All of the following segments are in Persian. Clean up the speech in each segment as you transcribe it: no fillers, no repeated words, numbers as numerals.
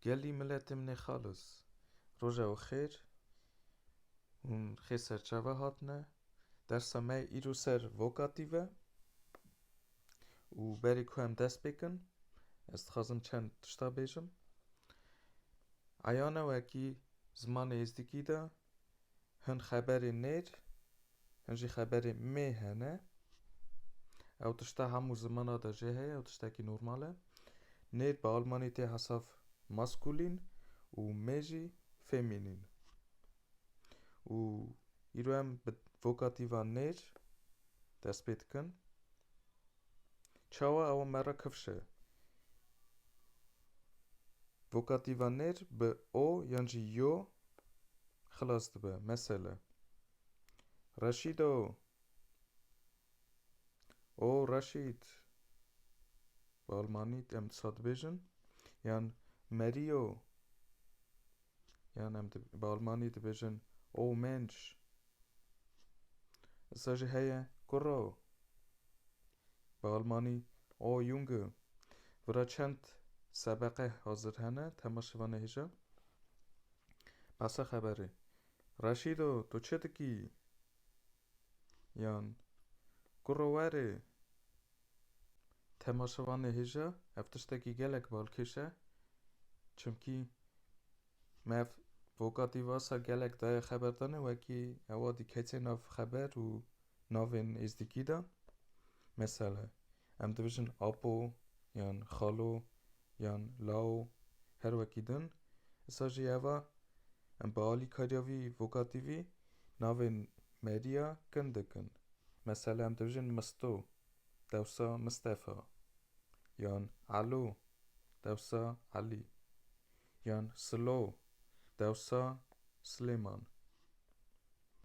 قال ملت من خالص رجع خير اون خسر چوا هاتنه درس ما ایرو سر وکاتیوه و بری که هم دست بکن است خازم چند تشتا بیجم عیانه وکی زمان ازدگی ده هن خبر نیر هنجی خبر مهنه او تشتا همو زمانا ده جهه او تشتا کی نورماله نیر به آلمانی تی حساف ماسکولین و میجی فیمینین و ایرو هم به وکاتیوان نیر دست بید کن چاوا او مرا کفشه وکاتیوان نیر به او یعنی یو خلاص دبه مثلا رشیدو او رشید به آلمانی امتصاد بیجن یعنی مریو یعنی به آلمانی بیجن او منش ساجه هیه کرو به آلمانی او یونگو ورا چند سبقه حاضر هنه تماشوانه هیجا پس خبره رشیدو تو چه دکی یعنی کرو وره تماشوانه هیجا افتشتکی گلک بالکشه چمکی مف وقتی واسه گلک دای خبر دانه وکی اوادی کتی ناف خبر و ناوین ازدگی دا مثلا ام دویژن آپو یان خالو یان لاو هر وکی دن ساجی اوا ام بالی کاریاوی وقتی ناوین مدیا کندکن مثلا ام دویژن مستو دوسا مصطفى یان علو دوسا علی یان سلو دوسا سلیمان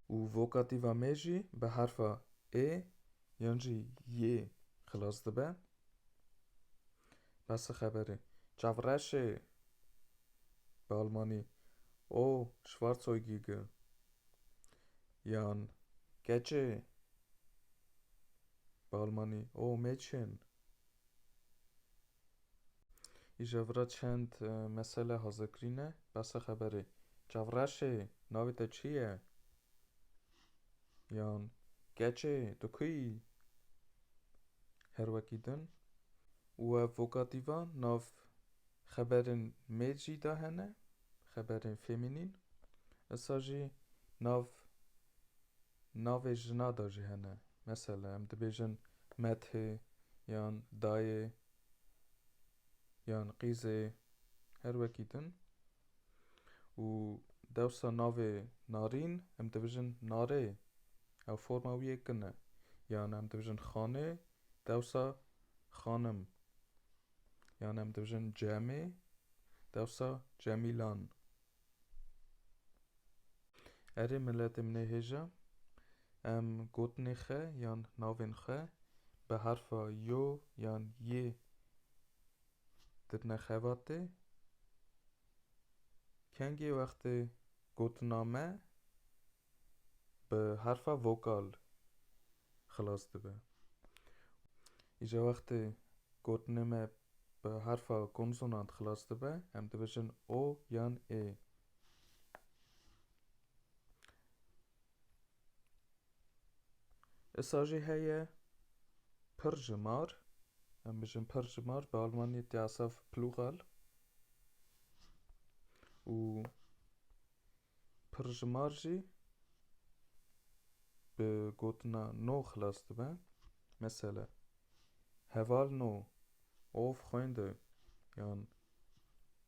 و وکاتیوا میجی به حرف ای یعنی یه خلاص دبه بس خبره چاورشه به آلمانی او شوارزوگیگه یان گچه به آلمانی او میچن ایجا ورا چند مسئله حاضر کرینه بس خبره چاورشه ناویتا چیه یان گچه تو کی هر وکی دن و وکاتیوا ناف خبرن میجی دا هنه خبرن فیمینین اساجی ناف جنا دا جی هنه مثلا ام دبیجن مته یان دایه یان قیزه هر وکی دن و دوسا ناف نارین ام دبیجن ناره او فرماویه کنه یان ام دبیجن خانه دوسا خانم یان ام دبیجن جامع دوسا جمیلان اره ملت منه هجا ام گوتنی خه یان ناوین خه به حرف یو یان یه در نخواته کنگی وقت گوتنامه به حرف وکال خلاص دبه ایجا وقت گوتنامه به حرف کنسونانت خلاص دبه هم دبیجن او یان ای اساجی هیه پرجمار هم بجن پرجمار به آلمانی تیاسف پلوغال و پرجمار جی به گوتنا نو خلاص دبه مثلا هوال نو اوف خوینده یان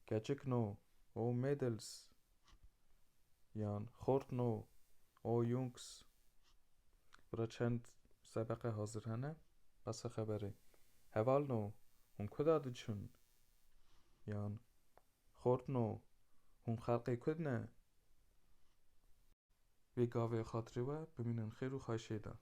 گچک نو او میدلز یان خورت نو او یونگس برا چند سبقه حاضر هنه بس خبره هوال نو هون کداده چون یان خورت نو هون خلقی کد نه وی گاوه خاطری و ببینن خیر و خواهشه ده